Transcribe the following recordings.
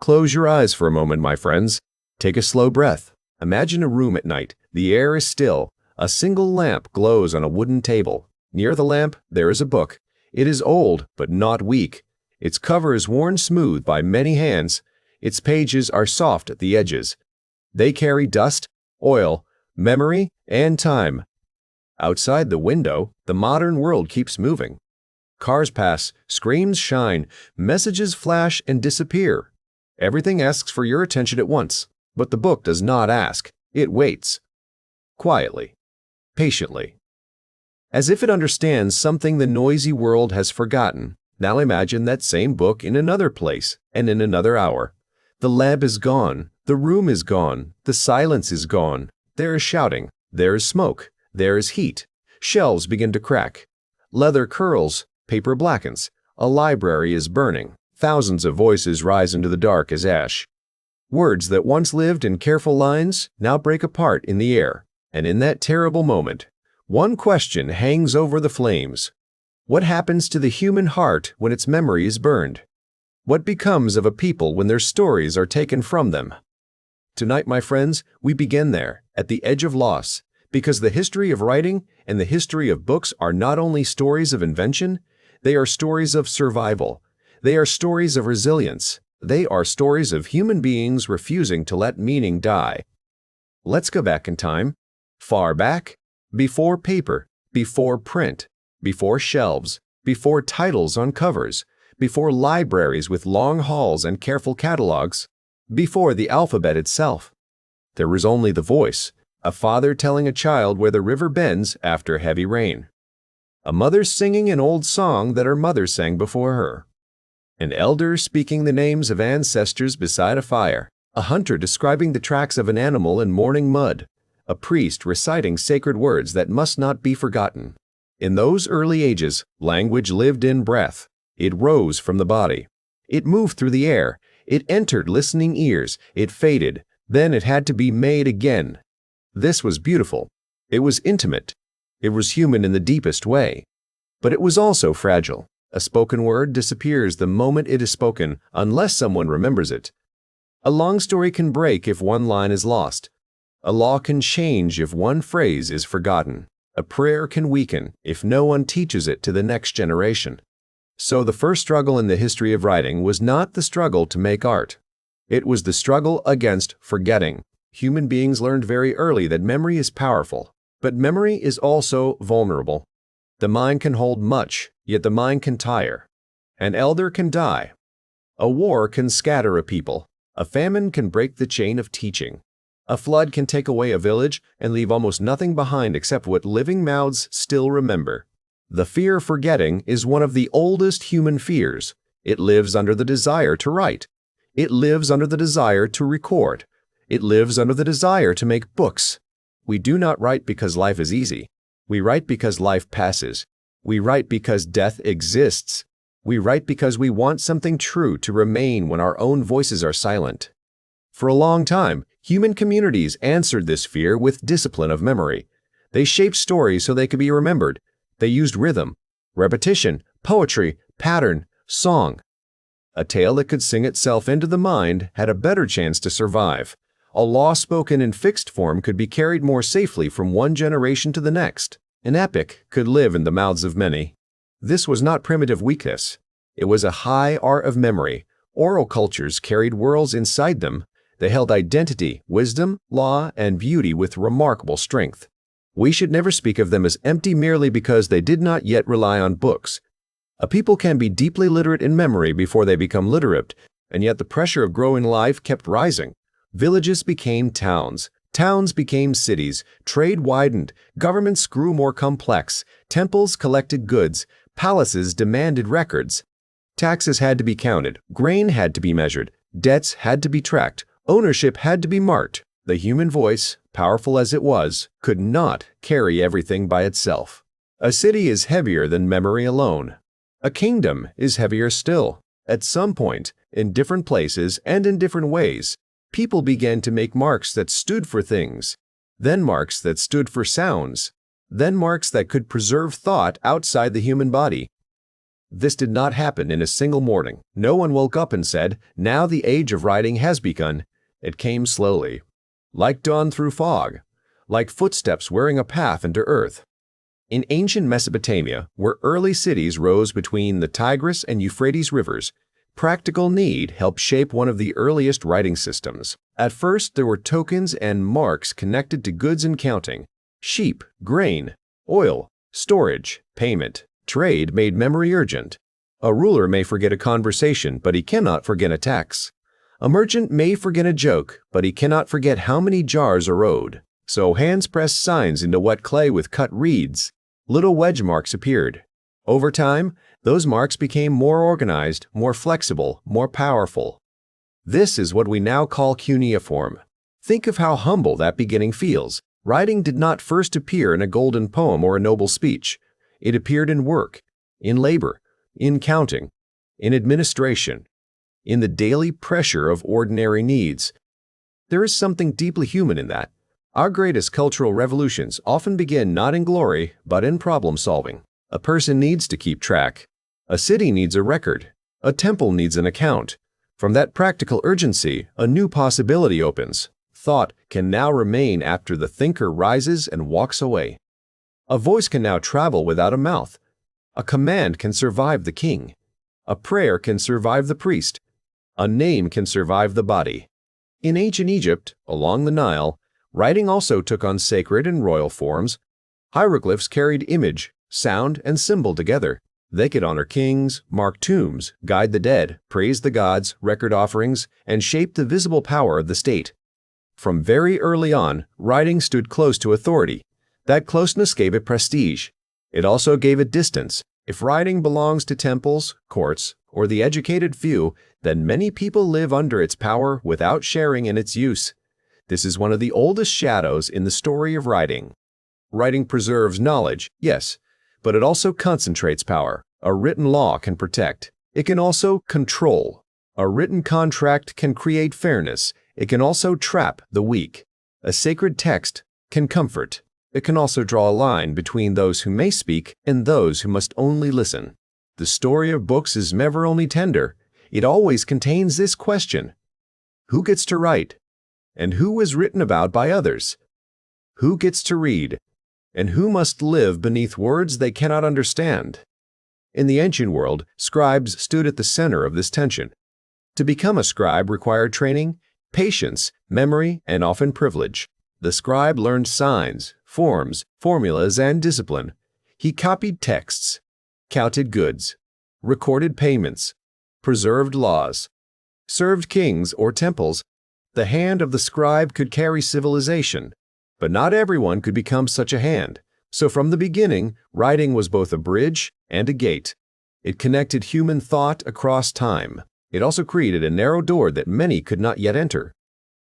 Close your eyes for a moment, my friends. Take a slow breath. Imagine a room at night. The air is still. A single lamp glows on a wooden table. Near the lamp, there is a book. It is old, but not weak. Its cover is worn smooth by many hands. Its pages are soft at the edges. They carry dust, oil, memory, and time. Outside the window, the modern world keeps moving. Cars pass, screens shine, messages flash and disappear. Everything asks for your attention at once, but the book does not ask. It waits. Quietly. Patiently. As if it understands something the noisy world has forgotten. Now imagine that same book in another place and in another hour. The lamp is gone. The room is gone. The silence is gone. There is shouting. There is smoke. There is heat. Shelves begin to crack. Leather curls. Paper blackens. A library is burning. Thousands of voices rise into the dark as ash. Words that once lived in careful lines now break apart in the air. And in that terrible moment, one question hangs over the flames. What happens to the human heart when its memory is burned? What becomes of a people when their stories are taken from them? Tonight, my friends, we begin there, at the edge of loss, because the history of writing and the history of books are not only stories of invention, they are stories of survival. They are stories of resilience. They are stories of human beings refusing to let meaning die. Let's go back in time. Far back, before paper, before print, before shelves, before titles on covers, before libraries with long halls and careful catalogs, before the alphabet itself. There was only the voice, a father telling a child where the river bends after heavy rain, a mother singing an old song that her mother sang before her, an elder speaking the names of ancestors beside a fire, a hunter describing the tracks of an animal in morning mud, a priest reciting sacred words that must not be forgotten. In those early ages, language lived in breath. It rose from the body. It moved through the air. It entered listening ears. It faded. Then it had to be made again. This was beautiful. It was intimate. It was human in the deepest way. But it was also fragile. A spoken word disappears the moment it is spoken, unless someone remembers it. A long story can break if one line is lost. A law can change if one phrase is forgotten. A prayer can weaken if no one teaches it to the next generation. So the first struggle in the history of writing was not the struggle to make art. It was the struggle against forgetting. Human beings learned very early that memory is powerful, but memory is also vulnerable. The mind can hold much, yet the mind can tire. An elder can die. A war can scatter a people. A famine can break the chain of teaching. A flood can take away a village and leave almost nothing behind except what living mouths still remember. The fear of forgetting is one of the oldest human fears. It lives under the desire to write. It lives under the desire to record. It lives under the desire to make books. We do not write because life is easy. We write because life passes. We write because death exists. We write because we want something true to remain when our own voices are silent. For a long time, human communities answered this fear with discipline of memory. They shaped stories so they could be remembered. They used rhythm, repetition, poetry, pattern, song. A tale that could sing itself into the mind had a better chance to survive. A law spoken in fixed form could be carried more safely from one generation to the next. An epic could live in the mouths of many. This was not primitive weakness. It was a high art of memory. Oral cultures carried worlds inside them. They held identity, wisdom, law, and beauty with remarkable strength. We should never speak of them as empty merely because they did not yet rely on books. A people can be deeply literate in memory before they become literate, and yet the pressure of growing life kept rising. Villages became towns. Towns became cities. Trade widened. Governments grew more complex. Temples collected goods. Palaces demanded records. Taxes had to be counted. Grain had to be measured. Debts had to be tracked. Ownership had to be marked. The human voice, powerful as it was, could not carry everything by itself. A city is heavier than memory alone. A kingdom is heavier still. At some point, in different places and in different ways, people began to make marks that stood for things, then marks that stood for sounds, then marks that could preserve thought outside the human body. This did not happen in a single morning. No one woke up and said, "Now the age of writing has begun." It came slowly, like dawn through fog, like footsteps wearing a path into earth. In ancient Mesopotamia, where early cities rose between the Tigris and Euphrates rivers, practical need helped shape one of the earliest writing systems. At first, there were tokens and marks connected to goods and counting. Sheep, grain, oil, storage, payment. Trade made memory urgent. A ruler may forget a conversation, but he cannot forget a tax. A merchant may forget a joke, but he cannot forget how many jars are owed. So hands pressed signs into wet clay with cut reeds. Little wedge marks appeared. Over time, those marks became more organized, more flexible, more powerful. This is what we now call cuneiform. Think of how humble that beginning feels. Writing did not first appear in a golden poem or a noble speech. It appeared in work, in labor, in counting, in administration, in the daily pressure of ordinary needs. There is something deeply human in that. Our greatest cultural revolutions often begin not in glory, but in problem solving. A person needs to keep track. A city needs a record. A temple needs an account. From that practical urgency, a new possibility opens. Thought can now remain after the thinker rises and walks away. A voice can now travel without a mouth. A command can survive the king. A prayer can survive the priest. A name can survive the body. In ancient Egypt, along the Nile, writing also took on sacred and royal forms. Hieroglyphs carried image, sound, and symbol together. They could honor kings, mark tombs, guide the dead, praise the gods, record offerings, and shape the visible power of the state. From very early on, writing stood close to authority. That closeness gave it prestige. It also gave it distance. If writing belongs to temples, courts, or the educated few, then many people live under its power without sharing in its use. This is one of the oldest shadows in the story of writing. Writing preserves knowledge, yes, but it also concentrates power. A written law can protect. It can also control. A written contract can create fairness. It can also trap the weak. A sacred text can comfort. It can also draw a line between those who may speak and those who must only listen. The story of books is never only tender. It always contains this question: who gets to write? And who is written about by others? Who gets to read? And who must live beneath words they cannot understand? In the ancient world, scribes stood at the center of this tension. To become a scribe required training, patience, memory, and often privilege. The scribe learned signs, forms, formulas, and discipline. He copied texts, counted goods, recorded payments, preserved laws, served kings or temples. The hand of the scribe could carry civilization, but not everyone could become such a hand. So from the beginning, writing was both a bridge and a gate. It connected human thought across time. It also created a narrow door that many could not yet enter.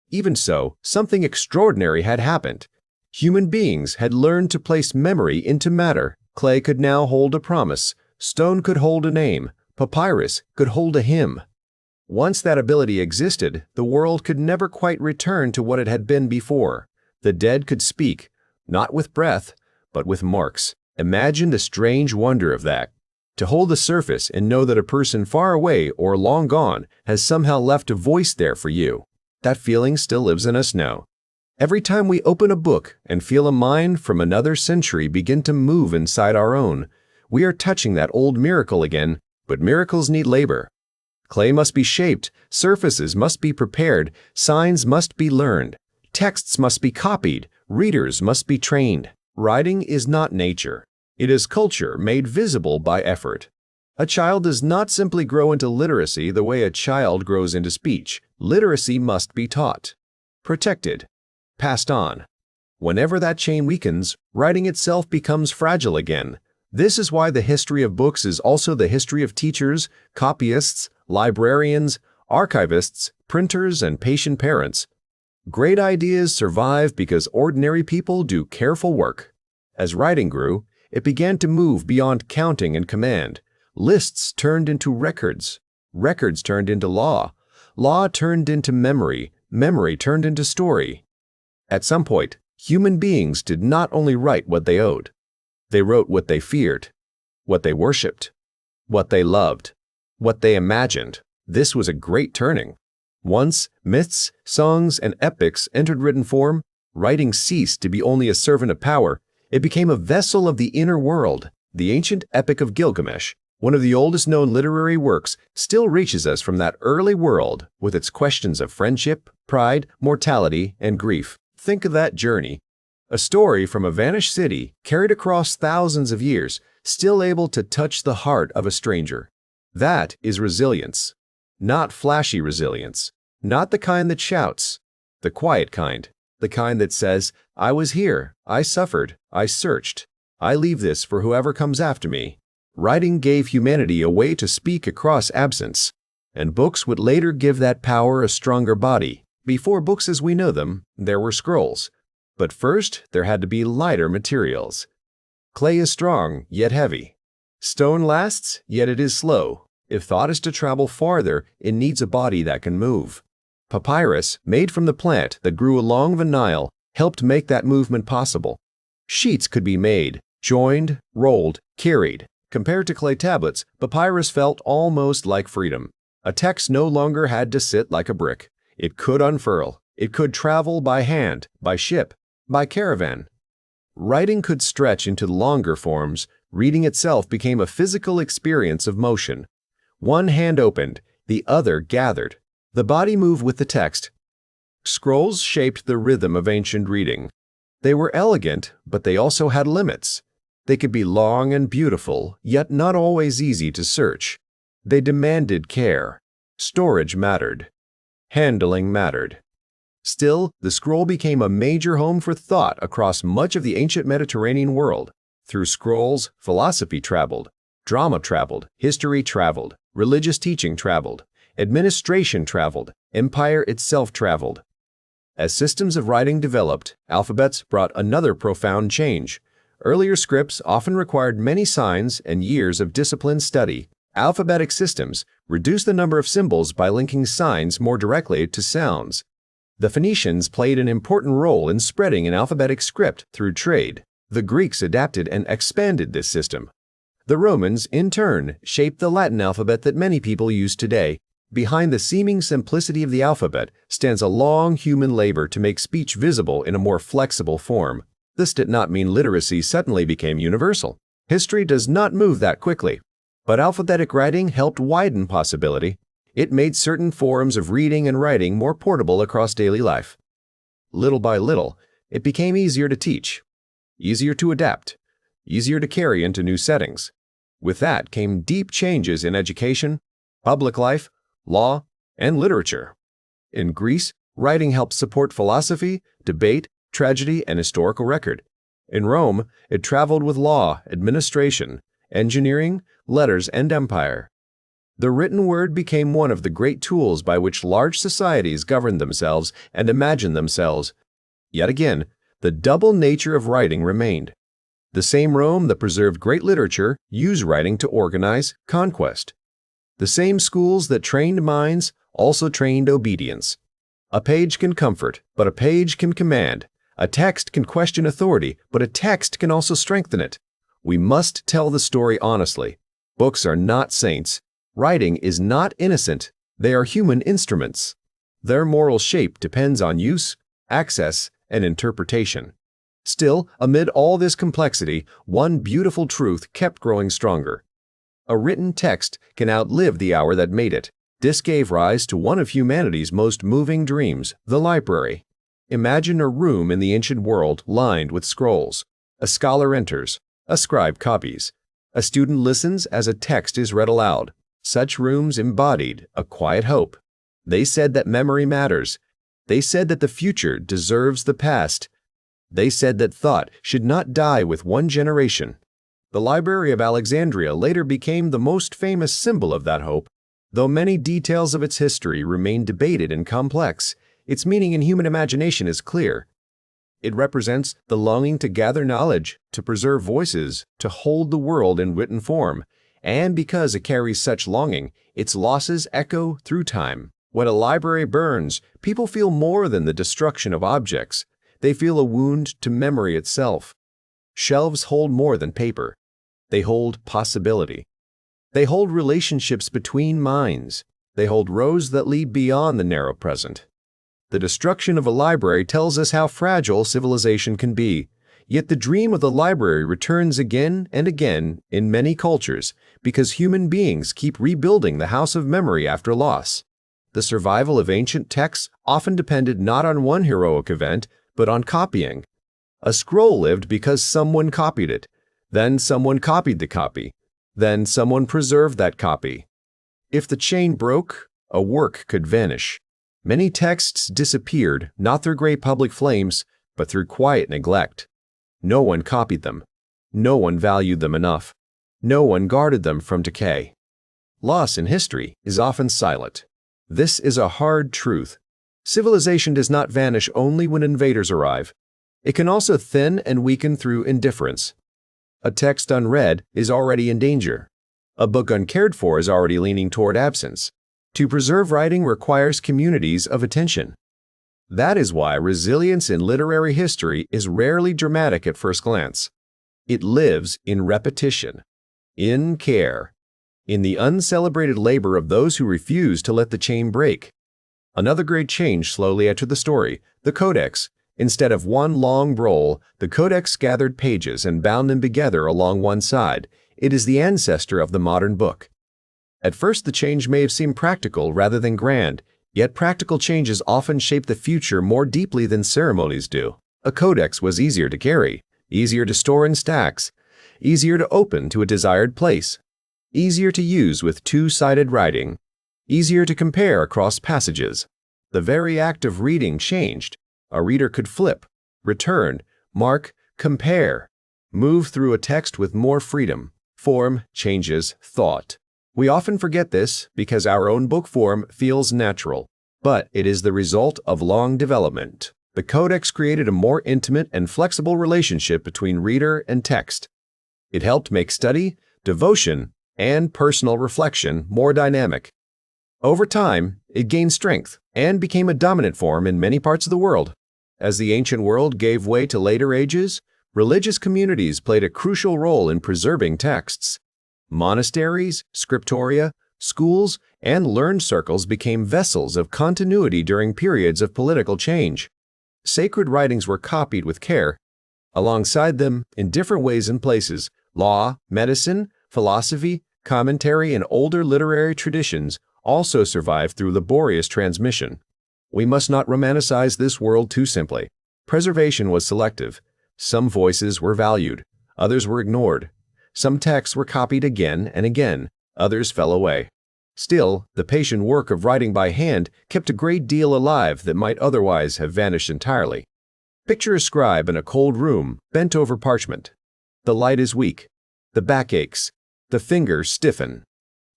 Even so, something extraordinary had happened. Human beings had learned to place memory into matter. Clay could now hold a promise. Stone could hold a name. Papyrus could hold a hymn. Once that ability existed, the world could never quite return to what it had been before. The dead could speak, not with breath, but with marks. Imagine the strange wonder of that. To hold the surface and know that a person far away or long gone has somehow left a voice there for you. That feeling still lives in us now. Every time we open a book and feel a mind from another century begin to move inside our own, we are touching that old miracle again, but miracles need labor. Clay must be shaped, surfaces must be prepared, signs must be learned, texts must be copied, readers must be trained. Writing is not nature. It is culture made visible by effort. A child does not simply grow into literacy the way a child grows into speech. Literacy must be taught, protected, passed on. Whenever that chain weakens, writing itself becomes fragile again. This is why the history of books is also the history of teachers, copyists, librarians, archivists, printers, and patient parents. Great ideas survive because ordinary people do careful work. As writing grew, it began to move beyond counting and command. Lists turned into records. Records turned into law. Law turned into memory. Memory turned into story. At some point, human beings did not only write what they owed. They wrote what they feared, what they worshipped, what they loved, what they imagined. This was a great turning. Once myths, songs, and epics entered written form, writing ceased to be only a servant of power. It became a vessel of the inner world. The ancient Epic of Gilgamesh, one of the oldest known literary works, still reaches us from that early world with its questions of friendship, pride, mortality, and grief. Think of that journey. A story from a vanished city carried across thousands of years, still able to touch the heart of a stranger. That is resilience. Not flashy resilience. Not the kind that shouts. The quiet kind. The kind that says, I was here, I suffered, I searched. I leave this for whoever comes after me. Writing gave humanity a way to speak across absence, and books would later give that power a stronger body. Before books as we know them, there were scrolls. But first, there had to be lighter materials. Clay is strong, yet heavy. Stone lasts, yet it is slow. If thought is to travel farther, it needs a body that can move. Papyrus, made from the plant that grew along the Nile, helped make that movement possible. Sheets could be made, joined, rolled, carried. Compared to clay tablets, papyrus felt almost like freedom. A text no longer had to sit like a brick. It could unfurl. It could travel by hand, by ship, by caravan. Writing could stretch into longer forms. Reading itself became a physical experience of motion. One hand opened, the other gathered. The body moved with the text. Scrolls shaped the rhythm of ancient reading. They were elegant, but they also had limits. They could be long and beautiful, yet not always easy to search. They demanded care. Storage mattered. Handling mattered. Still, the scroll became a major home for thought across much of the ancient Mediterranean world. Through scrolls, philosophy traveled, drama traveled, history traveled, religious teaching traveled, administration traveled, empire itself traveled. As systems of writing developed, alphabets brought another profound change. Earlier scripts often required many signs and years of disciplined study. Alphabetic systems reduced the number of symbols by linking signs more directly to sounds. The Phoenicians played an important role in spreading an alphabetic script through trade. The Greeks adapted and expanded this system. The Romans, in turn, shaped the Latin alphabet that many people use today. Behind the seeming simplicity of the alphabet stands a long human labor to make speech visible in a more flexible form. This did not mean literacy suddenly became universal. History does not move that quickly. But alphabetic writing helped widen possibility. It made certain forms of reading and writing more portable across daily life. Little by little, it became easier to teach, easier to adapt, easier to carry into new settings. With that came deep changes in education, public life, law, and literature. In Greece, writing helped support philosophy, debate, tragedy, and historical record. In Rome, it traveled with law, administration, engineering, letters, and empire. The written word became one of the great tools by which large societies governed themselves and imagined themselves. Yet again, the double nature of writing remained. The same Rome that preserved great literature used writing to organize conquest. The same schools that trained minds also trained obedience. A page can comfort, but a page can command. A text can question authority, but a text can also strengthen it. We must tell the story honestly. Books are not saints. Writing is not innocent. They are human instruments. Their moral shape depends on use, access, and interpretation. Still, amid all this complexity, one beautiful truth kept growing stronger. A written text can outlive the hour that made it. This gave rise to one of humanity's most moving dreams, the library. Imagine a room in the ancient world lined with scrolls. A scholar enters. A scribe copies. A student listens as a text is read aloud. Such rooms embodied a quiet hope. They said that memory matters. They said that the future deserves the past. They said that thought should not die with one generation. The Library of Alexandria later became the most famous symbol of that hope. Though many details of its history remain debated and complex, its meaning in human imagination is clear. It represents the longing to gather knowledge, to preserve voices, to hold the world in written form. And because it carries such longing, its losses echo through time. When a library burns, people feel more than the destruction of objects. They feel a wound to memory itself. Shelves hold more than paper. They hold possibility. They hold relationships between minds. They hold roads that lead beyond the narrow present. The destruction of a library tells us how fragile civilization can be. Yet the dream of the library returns again and again in many cultures because human beings keep rebuilding the house of memory after loss. The survival of ancient texts often depended not on one heroic event, but on copying. A scroll lived because someone copied it. Then someone copied the copy. Then someone preserved that copy. If the chain broke, a work could vanish. Many texts disappeared not through great public flames, but through quiet neglect. No one copied them. No one valued them enough. No one guarded them from decay. Loss in history is often silent. This is a hard truth. Civilization does not vanish only when invaders arrive. It can also thin and weaken through indifference. A text unread is already in danger. A book uncared for is already leaning toward absence. To preserve writing requires communities of attention. That is why resilience in literary history is rarely dramatic at first glance. It lives in repetition, in care, in the uncelebrated labor of those who refuse to let the chain break. Another great change slowly entered the story, the Codex. Instead of one long roll, the Codex gathered pages and bound them together along one side. It is the ancestor of the modern book. At first, the change may have seemed practical rather than grand, yet practical changes often shape the future more deeply than ceremonies do. A codex was easier to carry, easier to store in stacks, easier to open to a desired place, easier to use with two-sided writing, easier to compare across passages. The very act of reading changed. A reader could flip, return, mark, compare, move through a text with more freedom. Form changes thought. We often forget this because our own book form feels natural, but it is the result of long development. The Codex created a more intimate and flexible relationship between reader and text. It helped make study, devotion, and personal reflection more dynamic. Over time, it gained strength and became a dominant form in many parts of the world. As the ancient world gave way to later ages, religious communities played a crucial role in preserving texts. Monasteries, scriptoria, schools, and learned circles became vessels of continuity during periods of political change. Sacred writings were copied with care. Alongside them, in different ways and places, law, medicine, philosophy, commentary, and older literary traditions also survived through laborious transmission. We must not romanticize this world too simply. Preservation was selective. Some voices were valued, others were ignored. Some texts were copied again and again, others fell away. Still, the patient work of writing by hand kept a great deal alive that might otherwise have vanished entirely. Picture a scribe in a cold room, bent over parchment. The light is weak. The back aches. The fingers stiffen.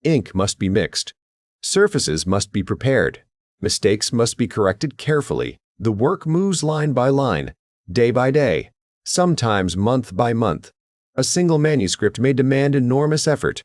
Ink must be mixed. Surfaces must be prepared. Mistakes must be corrected carefully. The work moves line by line, day by day, sometimes month by month. A single manuscript may demand enormous effort.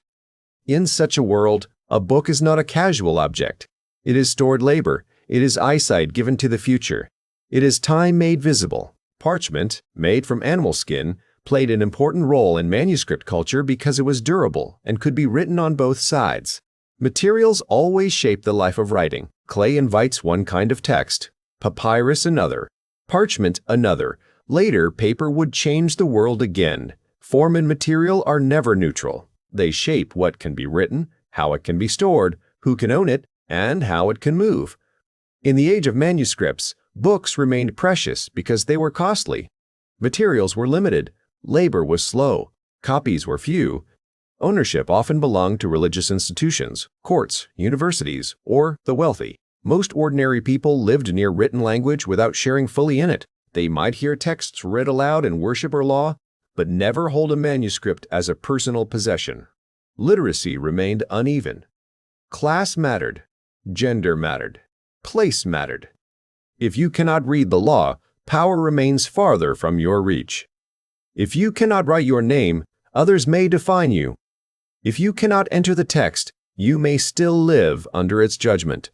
In such a world, a book is not a casual object. It is stored labor. It is eyesight given to the future. It is time made visible. Parchment, made from animal skin, played an important role in manuscript culture because it was durable and could be written on both sides. Materials always shape the life of writing. Clay invites one kind of text, papyrus another, parchment another. Later, paper would change the world again. Form and material are never neutral. They shape what can be written, how it can be stored, who can own it, and how it can move. In the age of manuscripts, books remained precious because they were costly. Materials were limited. Labor was slow. Copies were few. Ownership often belonged to religious institutions, courts, universities, or the wealthy. Most ordinary people lived near written language without sharing fully in it. They might hear texts read aloud in worship or law, but never hold a manuscript as a personal possession. Literacy remained uneven. Class mattered. Gender mattered. Place mattered. If you cannot read the law, power remains farther from your reach. If you cannot write your name, others may define you. If you cannot enter the text, you may still live under its judgment.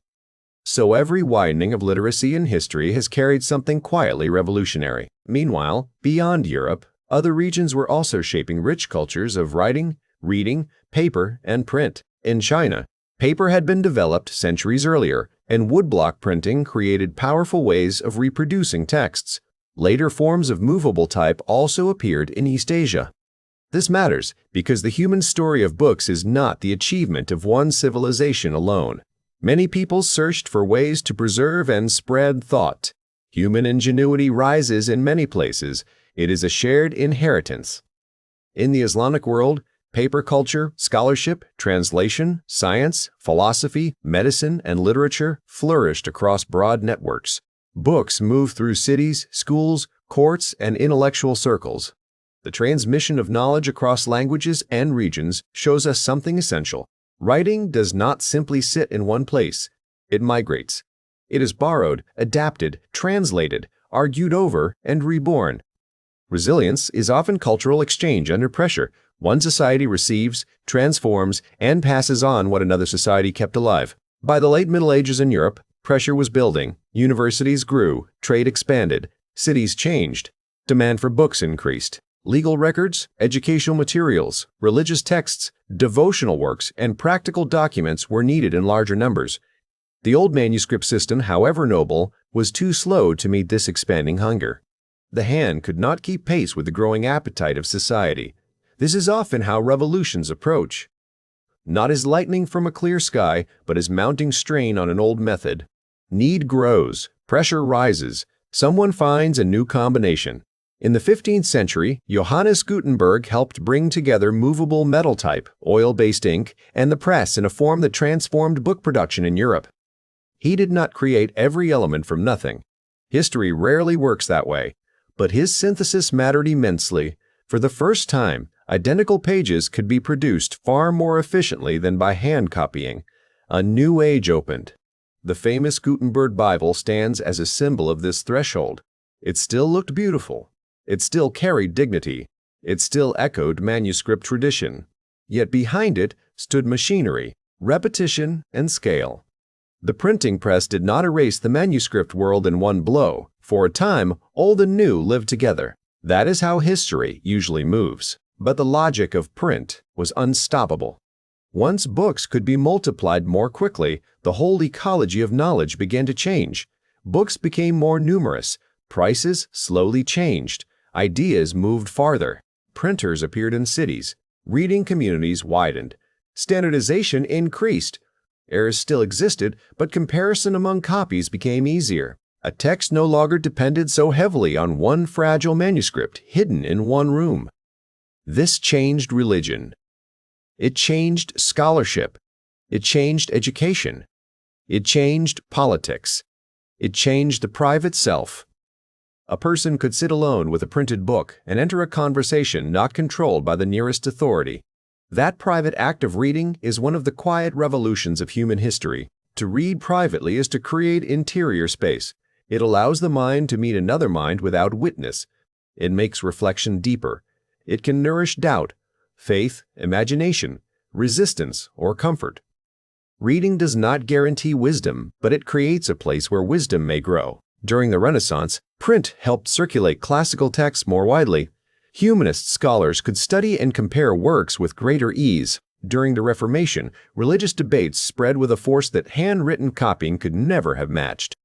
So every widening of literacy in history has carried something quietly revolutionary. Meanwhile, beyond Europe, other regions were also shaping rich cultures of writing, reading, paper, and print. In China, paper had been developed centuries earlier, and woodblock printing created powerful ways of reproducing texts. Later forms of movable type also appeared in East Asia. This matters because the human story of books is not the achievement of one civilization alone. Many peoples searched for ways to preserve and spread thought. Human ingenuity rises in many places. It is a shared inheritance. In the Islamic world, paper culture, scholarship, translation, science, philosophy, medicine, and literature flourished across broad networks. Books moved through cities, schools, courts, and intellectual circles. The transmission of knowledge across languages and regions shows us something essential. Writing does not simply sit in one place. It migrates. It is borrowed, adapted, translated, argued over, and reborn. Resilience is often cultural exchange under pressure. One society receives, transforms, and passes on what another society kept alive. By the late Middle Ages in Europe, pressure was building. Universities grew, trade expanded, cities changed, demand for books increased. Legal records, educational materials, religious texts, devotional works, and practical documents were needed in larger numbers. The old manuscript system, however noble, was too slow to meet this expanding hunger. The hand could not keep pace with the growing appetite of society. This is often how revolutions approach. Not as lightning from a clear sky, but as mounting strain on an old method. Need grows, pressure rises, someone finds a new combination. In the 15th century, Johannes Gutenberg helped bring together movable metal type, oil-based ink, and the press in a form that transformed book production in Europe. He did not create every element from nothing. History rarely works that way, but his synthesis mattered immensely. For the first time, identical pages could be produced far more efficiently than by hand copying. A new age opened. The famous Gutenberg Bible stands as a symbol of this threshold. It still looked beautiful. It still carried dignity. It still echoed manuscript tradition. Yet behind it stood machinery, repetition, and scale. The printing press did not erase the manuscript world in one blow. For a time, old and new lived together. That is how history usually moves. But the logic of print was unstoppable. Once books could be multiplied more quickly, the whole ecology of knowledge began to change. Books became more numerous. Prices slowly changed. Ideas moved farther. Printers appeared in cities. Reading communities widened. Standardization increased. Errors still existed, but comparison among copies became easier. A text no longer depended so heavily on one fragile manuscript hidden in one room. This changed religion. It changed scholarship. It changed education. It changed politics. It changed the private self. A person could sit alone with a printed book and enter a conversation not controlled by the nearest authority. That private act of reading is one of the quiet revolutions of human history. To read privately is to create interior space. It allows the mind to meet another mind without witness. It makes reflection deeper. It can nourish doubt, faith, imagination, resistance, or comfort. Reading does not guarantee wisdom, but it creates a place where wisdom may grow. During the Renaissance, print helped circulate classical texts more widely. Humanist scholars could study and compare works with greater ease. During the Reformation, religious debates spread with a force that handwritten copying could never have matched.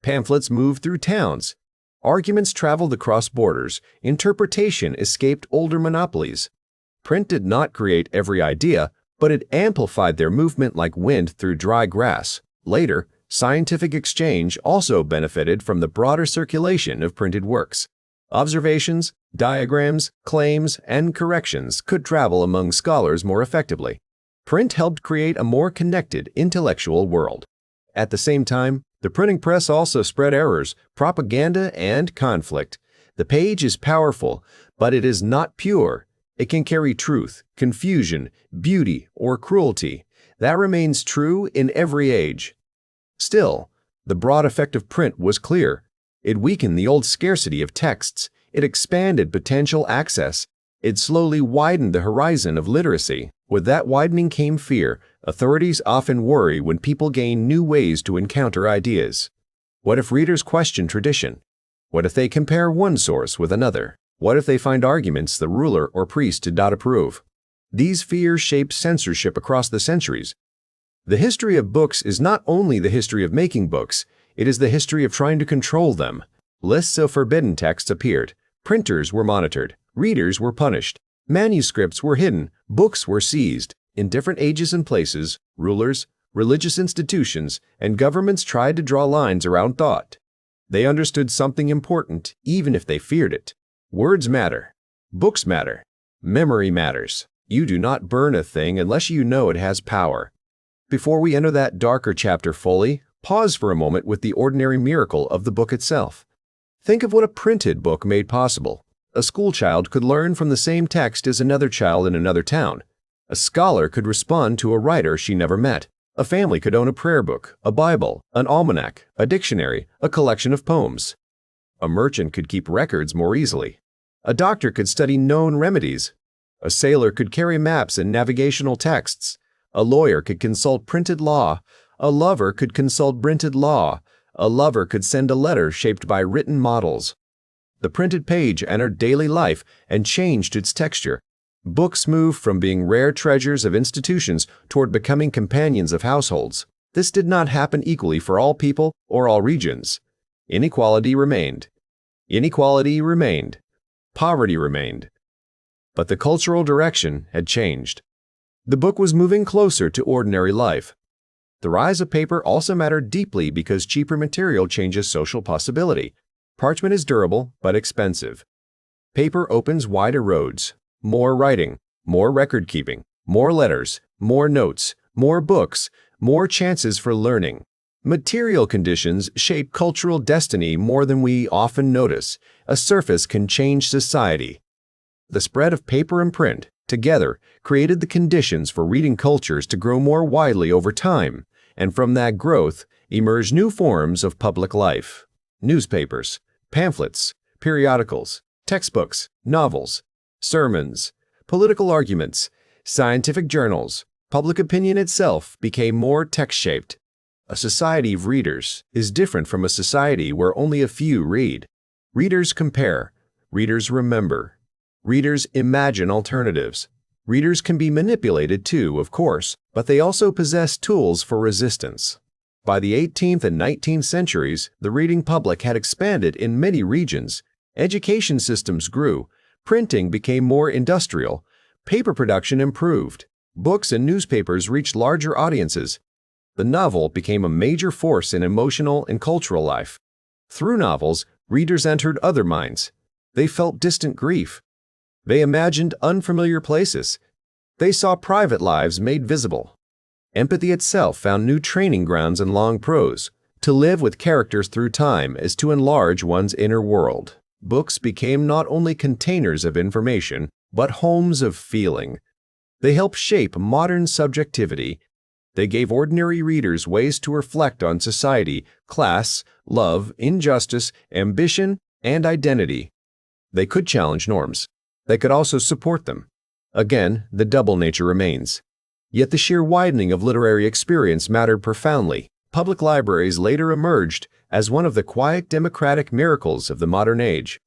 Pamphlets moved through towns. Arguments traveled across borders. Interpretation escaped older monopolies. Print did not create every idea, but it amplified their movement like wind through dry grass. Later, scientific exchange also benefited from the broader circulation of printed works. Observations, diagrams, claims, and corrections could travel among scholars more effectively. Print helped create a more connected intellectual world. At the same time, the printing press also spread errors, propaganda, and conflict. The page is powerful, but it is not pure. It can carry truth, confusion, beauty, or cruelty. That remains true in every age. Still, the broad effect of print was clear. It weakened the old scarcity of texts. It expanded potential access. It slowly widened the horizon of literacy. With that widening came fear. Authorities often worry when people gain new ways to encounter ideas. What if readers question tradition? What if they compare one source with another? What if they find arguments the ruler or priest did not approve? These fears shaped censorship across the centuries. The history of books is not only the history of making books, it is the history of trying to control them. Lists of forbidden texts appeared. Printers were monitored. Readers were punished. Manuscripts were hidden. Books were seized. In different ages and places, rulers, religious institutions, and governments tried to draw lines around thought. They understood something important, even if they feared it. Words matter. Books matter. Memory matters. You do not burn a thing unless you know it has power. Before we enter that darker chapter fully, pause for a moment with the ordinary miracle of the book itself. Think of what a printed book made possible. A schoolchild could learn from the same text as another child in another town. A scholar could respond to a writer she never met. A family could own a prayer book, a Bible, an almanac, a dictionary, a collection of poems. A merchant could keep records more easily. A doctor could study known remedies. A sailor could carry maps and navigational texts. A lawyer could consult printed law. A lover could consult printed law. A lover could send a letter shaped by written models. The printed page entered daily life and changed its texture. Books moved from being rare treasures of institutions toward becoming companions of households. This did not happen equally for all people or all regions. Inequality remained. Inequality remained. Poverty remained. But the cultural direction had changed. The book was moving closer to ordinary life. The rise of paper also mattered deeply because cheaper material changes social possibility. Parchment is durable but expensive. Paper opens wider roads. More writing, more record-keeping, more letters, more notes, more books, more chances for learning. Material conditions shape cultural destiny more than we often notice. A surface can change society. The spread of paper and print, together, created the conditions for reading cultures to grow more widely over time, and from that growth emerged new forms of public life. Newspapers, pamphlets, periodicals, textbooks, novels, sermons, political arguments, scientific journals. Public opinion itself became more text-shaped. A society of readers is different from a society where only a few read. Readers compare. Readers remember. Readers imagine alternatives. Readers can be manipulated too, of course, but they also possess tools for resistance. By the 18th and 19th centuries, the reading public had expanded in many regions. Education systems grew. Printing became more industrial. Paper production improved. Books and newspapers reached larger audiences. The novel became a major force in emotional and cultural life. Through novels, readers entered other minds. They felt distant grief. They imagined unfamiliar places. They saw private lives made visible. Empathy itself found new training grounds in long prose. To live with characters through time is to enlarge one's inner world. Books became not only containers of information, but homes of feeling. They helped shape modern subjectivity. They gave ordinary readers ways to reflect on society, class, love, injustice, ambition, and identity. They could challenge norms. They could also support them. Again, the double nature remains. Yet the sheer widening of literary experience mattered profoundly. Public libraries later emerged as one of the quiet democratic miracles of the modern age.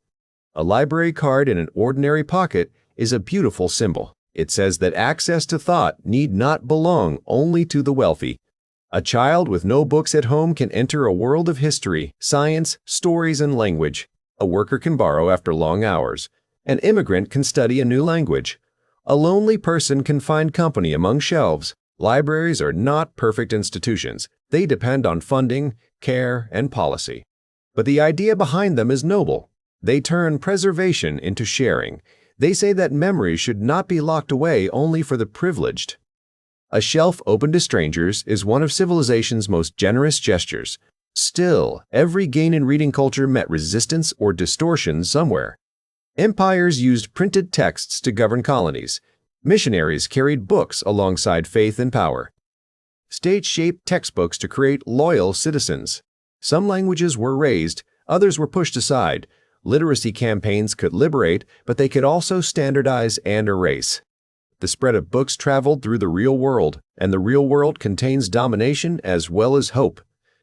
A library card in an ordinary pocket is a beautiful symbol. It says that access to thought need not belong only to the wealthy. A child with no books at home can enter a world of history, science, stories, and language. A worker can borrow after long hours. An immigrant can study a new language. A lonely person can find company among shelves. Libraries are not perfect institutions. They depend on funding, care, and policy. But the idea behind them is noble. They turn preservation into sharing. They say that memory should not be locked away only for the privileged. A shelf open to strangers is one of civilization's most generous gestures. Still, every gain in reading culture met resistance or distortion somewhere. Empires used printed texts to govern colonies. Missionaries carried books alongside faith and power. States shaped textbooks to create loyal citizens. Some languages were raised, others were pushed aside. Literacy campaigns could liberate, but they could also standardize and erase. The spread of books traveled through the real world, and the real world contains domination as well as hope.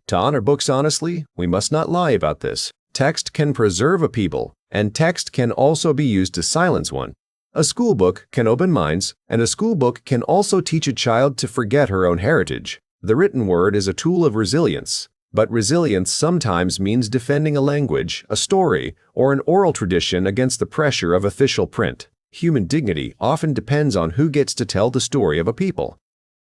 To honor books honestly, we must not lie about this. Text can preserve a people, and text can also be used to silence one. A school book can open minds, and a school book can also teach a child to forget her own heritage. The written word is a tool of resilience, but resilience sometimes means defending a language, a story, or an oral tradition against the pressure of official print. Human dignity often depends on who gets to tell the story of a people.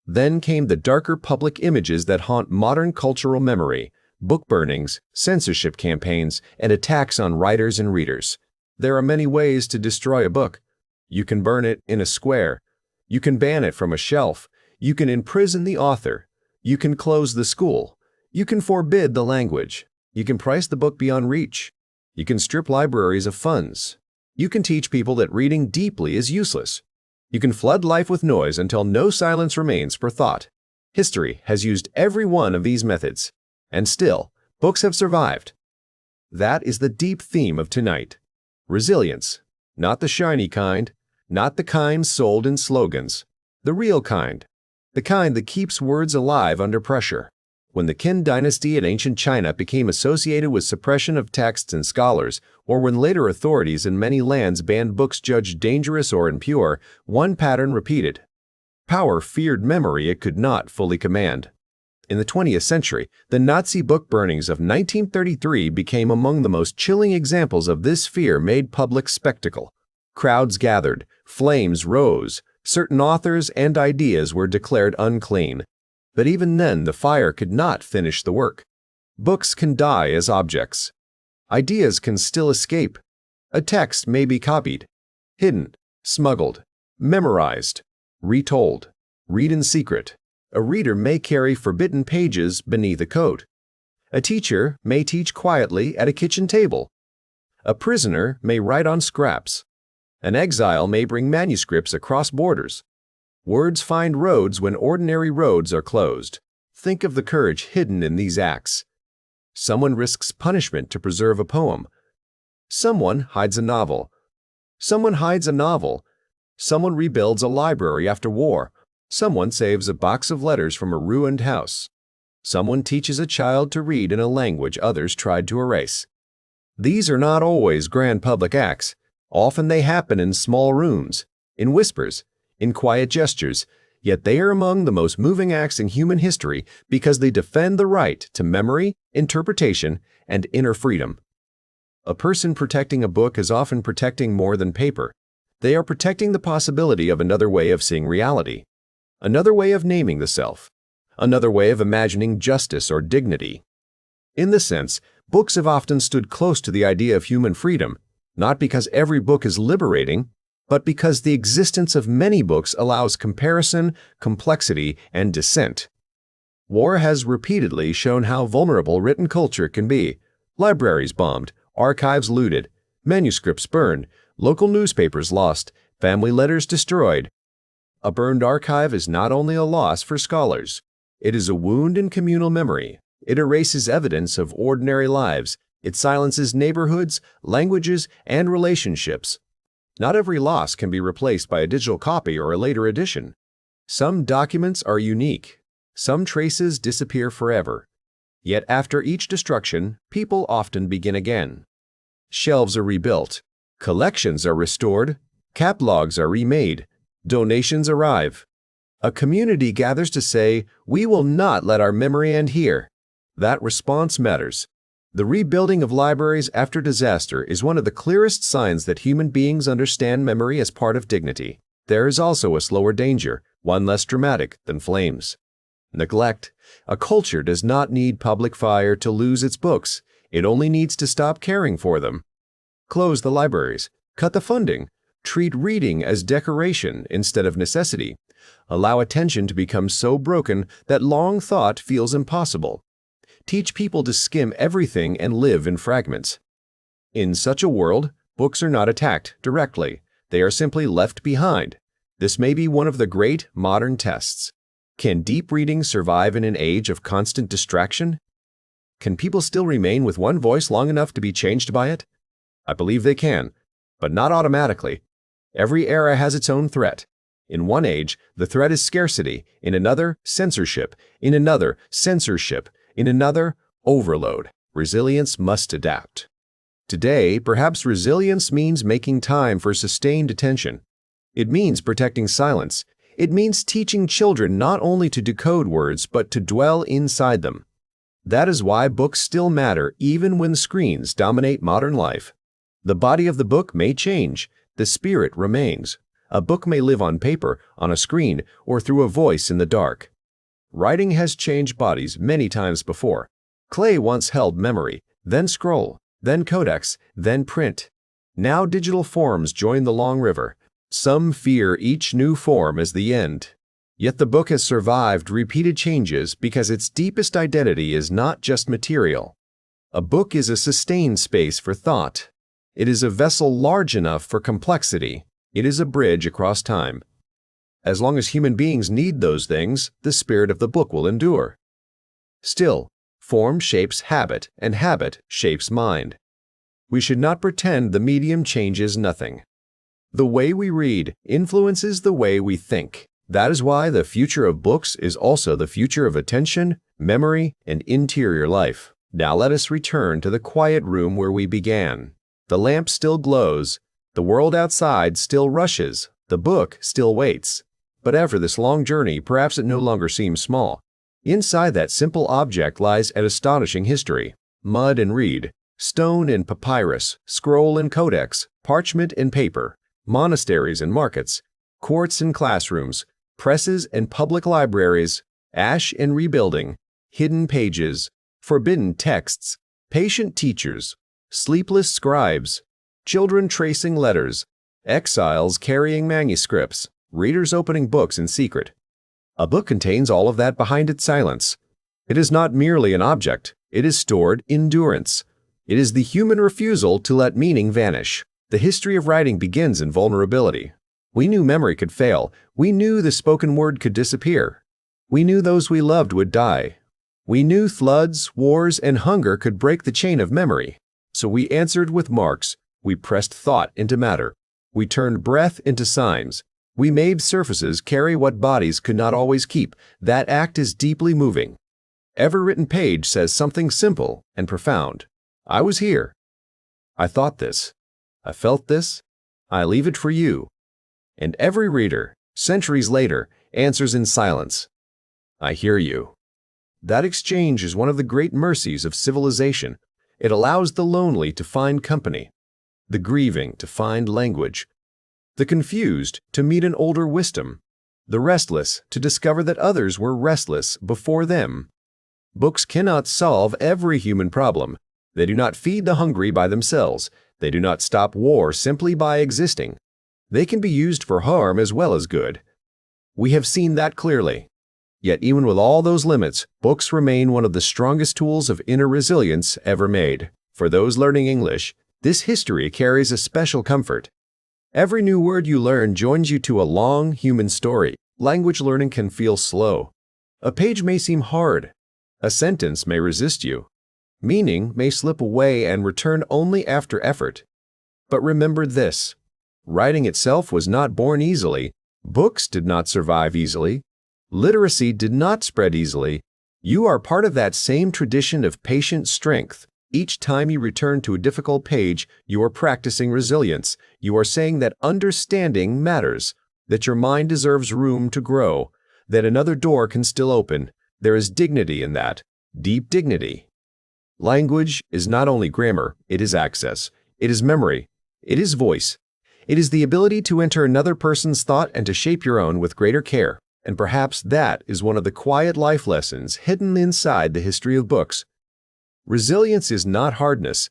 Then came the darker public images that haunt modern cultural memory: book burnings, censorship campaigns, and attacks on writers and readers. There are many ways to destroy a book. You can burn it in a square. You can ban it from a shelf. You can imprison the author. You can close the school. You can forbid the language. You can price the book beyond reach. You can strip libraries of funds. You can teach people that reading deeply is useless. You can flood life with noise until no silence remains for thought. History has used every one of these methods, and still, books have survived. That is the deep theme of tonight. Resilience. Not the shiny kind, not the kind sold in slogans. The real kind. The kind that keeps words alive under pressure. When the Qin dynasty in ancient China became associated with suppression of texts and scholars, or when later authorities in many lands banned books judged dangerous or impure, one pattern repeated. Power feared memory it could not fully command. In the 20th century, the Nazi book burnings of 1933 became among the most chilling examples of this fear made public spectacle. Crowds gathered, flames rose, certain authors and ideas were declared unclean. But even then, the fire could not finish the work. Books can die as objects. Ideas can still escape. A text may be copied, hidden, smuggled, memorized, retold, read in secret. A reader may carry forbidden pages beneath a coat. A teacher may teach quietly at a kitchen table. A prisoner may write on scraps. An exile may bring manuscripts across borders. Words find roads when ordinary roads are closed. Think of the courage hidden in these acts. Someone risks punishment to preserve a poem. Someone hides a novel. Someone hides a novel. Someone rebuilds a library after war. Someone saves a box of letters from a ruined house. Someone teaches a child to read in a language others tried to erase. These are not always grand public acts. Often they happen in small rooms, in whispers, in quiet gestures, yet they are among the most moving acts in human history because they defend the right to memory, interpretation, and inner freedom. A person protecting a book is often protecting more than paper. They are protecting the possibility of another way of seeing reality, another way of naming the self, another way of imagining justice or dignity. In this sense, books have often stood close to the idea of human freedom, not because every book is liberating, but because the existence of many books allows comparison, complexity, and dissent. War has repeatedly shown how vulnerable written culture can be. Libraries bombed, archives looted, manuscripts burned, local newspapers lost, family letters destroyed. A burned archive is not only a loss for scholars. It is a wound in communal memory. It erases evidence of ordinary lives. It silences neighborhoods, languages, and relationships. Not every loss can be replaced by a digital copy or a later edition. Some documents are unique. Some traces disappear forever. Yet after each destruction, people often begin again. Shelves are rebuilt. Collections are restored. Catalogs are remade. Donations arrive. A community gathers to say, "We will not let our memory end here." That response matters. The rebuilding of libraries after disaster is one of the clearest signs that human beings understand memory as part of dignity. There is also a slower danger, one less dramatic than flames. Neglect. A culture does not need public fire to lose its books. It only needs to stop caring for them. Close the libraries. Cut the funding. Treat reading as decoration instead of necessity. Allow attention to become so broken that long thought feels impossible. Teach people to skim everything and live in fragments. In such a world, books are not attacked directly. They are simply left behind. This may be one of the great modern tests. Can deep reading survive in an age of constant distraction? Can people still remain with one voice long enough to be changed by it? I believe they can, but not automatically. Every era has its own threat. In one age, the threat is scarcity. In another, censorship. In another, censorship. In another, overload. Resilience must adapt. Today, perhaps resilience means making time for sustained attention. It means protecting silence. It means teaching children not only to decode words, but to dwell inside them. That is why books still matter even when screens dominate modern life. The body of the book may change, the spirit remains. A book may live on paper, on a screen, or through a voice in the dark. Writing has changed bodies many times before. Clay once held memory, then scroll, then codex, then print. Now digital forms join the long river. Some fear each new form as the end. Yet the book has survived repeated changes because its deepest identity is not just material. A book is a sustained space for thought. It is a vessel large enough for complexity. It is a bridge across time. As long as human beings need those things, the spirit of the book will endure. Still, form shapes habit, and habit shapes mind. We should not pretend the medium changes nothing. The way we read influences the way we think. That is why the future of books is also the future of attention, memory, and interior life. Now let us return to the quiet room where we began. The lamp still glows. The world outside still rushes. The book still waits. But after this long journey, perhaps it no longer seems small. Inside that simple object lies an astonishing history. Mud and reed, stone and papyrus, scroll and codex, parchment and paper, monasteries and markets, courts and classrooms, presses and public libraries, ash and rebuilding, hidden pages, forbidden texts, patient teachers, sleepless scribes, children tracing letters, exiles carrying manuscripts, readers opening books in secret. A book contains all of that behind its silence. It is not merely an object. It is stored endurance. It is the human refusal to let meaning vanish. The history of writing begins in vulnerability. We knew memory could fail. We knew the spoken word could disappear. We knew those we loved would die. We knew floods, wars, and hunger could break the chain of memory. So we answered with marks. We pressed thought into matter. We turned breath into signs. We made surfaces carry what bodies could not always keep. That act is deeply moving. Every written page says something simple and profound. I was here. I thought this. I felt this. I leave it for you. And every reader, centuries later, answers in silence. I hear you. That exchange is one of the great mercies of civilization. It allows the lonely to find company, the grieving to find language, the confused to meet an older wisdom, the restless to discover that others were restless before them. Books cannot solve every human problem. They do not feed the hungry by themselves. They do not stop war simply by existing. They can be used for harm as well as good. We have seen that clearly. Yet even with all those limits, books remain one of the strongest tools of inner resilience ever made. For those learning English, this history carries a special comfort. Every new word you learn joins you to a long human story. Language learning can feel slow. A page may seem hard. A sentence may resist you. Meaning may slip away and return only after effort. But remember this. Writing itself was not born easily. Books did not survive easily. Literacy did not spread easily. You are part of that same tradition of patient strength. Each time you return to a difficult page, you are practicing resilience. You are saying that understanding matters, that your mind deserves room to grow, that another door can still open. There is dignity in that, deep dignity. Language is not only grammar, it is access. It is memory. It is voice. It is the ability to enter another person's thought and to shape your own with greater care. And perhaps that is one of the quiet life lessons hidden inside the history of books. Resilience is not hardness.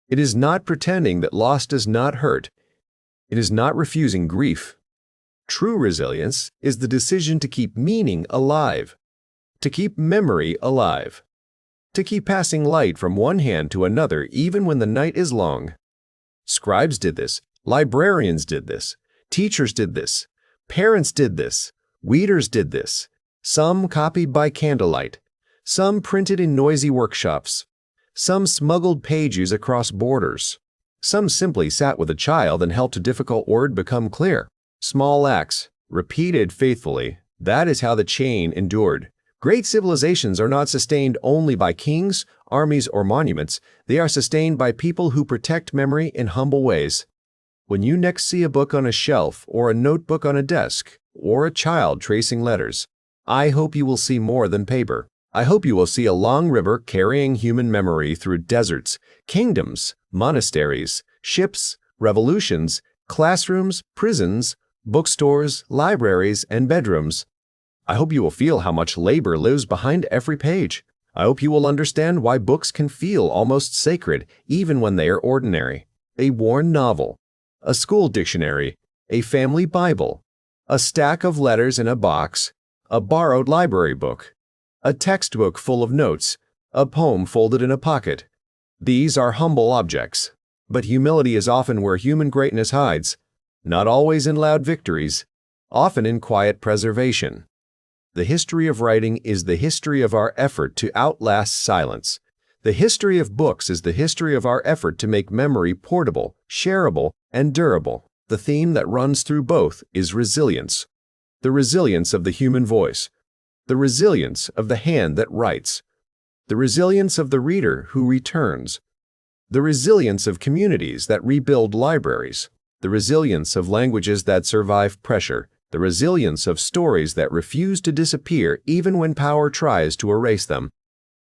It is not pretending that loss does not hurt. It is not refusing grief. True resilience is the decision to keep meaning alive, to keep memory alive, to keep passing light from one hand to another even when the night is long. Scribes did this. Librarians did this. Teachers did this. Parents did this. Weeders did this. Some copied by candlelight. Some printed in noisy workshops. Some smuggled pages across borders. Some simply sat with a child and helped a difficult word become clear. Small acts, repeated faithfully, that is how the chain endured. Great civilizations are not sustained only by kings, armies, or monuments. They are sustained by people who protect memory in humble ways. When you next see a book on a shelf, or a notebook on a desk, or a child tracing letters, I hope you will see more than paper. I hope you will see a long river carrying human memory through deserts, kingdoms, monasteries, ships, revolutions, classrooms, prisons, bookstores, libraries, and bedrooms. I hope you will feel how much labor lives behind every page. I hope you will understand why books can feel almost sacred even when they are ordinary. A worn novel, a school dictionary, a family Bible, a stack of letters in a box, a borrowed library book, a textbook full of notes, a poem folded in a pocket. These are humble objects, but humility is often where human greatness hides, not always in loud victories, often in quiet preservation. The history of writing is the history of our effort to outlast silence. The history of books is the history of our effort to make memory portable, shareable, and durable. The theme that runs through both is resilience. The resilience of the human voice. The resilience of the hand that writes. The resilience of the reader who returns. The resilience of communities that rebuild libraries. The resilience of languages that survive pressure. The resilience of stories that refuse to disappear even when power tries to erase them.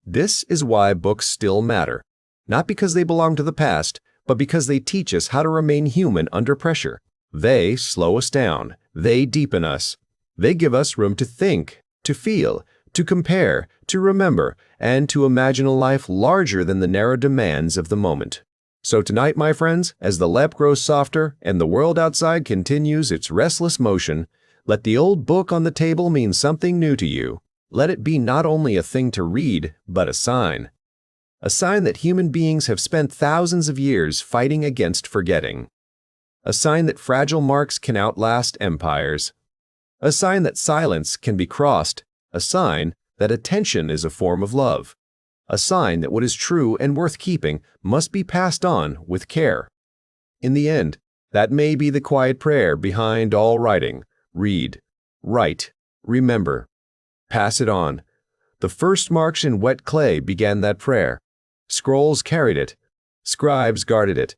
This is why books still matter, not because they belong to the past, but because they teach us how to remain human under pressure. They slow us down. They deepen us. They give us room to think, to feel, to compare, to remember, and to imagine a life larger than the narrow demands of the moment. So tonight, my friends, as the lamp grows softer and the world outside continues its restless motion, let the old book on the table mean something new to you. Let it be not only a thing to read, but a sign. A sign that human beings have spent thousands of years fighting against forgetting. A sign that fragile marks can outlast empires. A sign that silence can be crossed. A sign that attention is a form of love. A sign that what is true and worth keeping must be passed on with care. In the end, that may be the quiet prayer behind all writing. Read, write, remember. Pass it on. The first marks in wet clay began that prayer. Scrolls carried it. Scribes guarded it.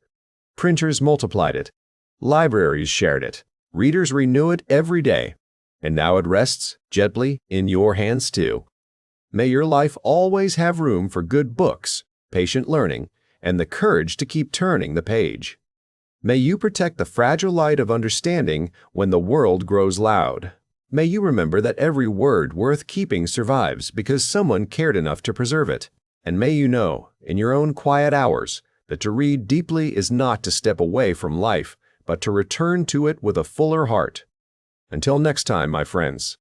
Printers multiplied it. Libraries shared it. Readers renew it every day. And now it rests gently in your hands too. May your life always have room for good books, patient learning, and the courage to keep turning the page. May you protect the fragile light of understanding when the world grows loud. May you remember that every word worth keeping survives because someone cared enough to preserve it. And may you know, in your own quiet hours, that to read deeply is not to step away from life, but to return to it with a fuller heart. Until next time, my friends,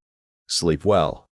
sleep well.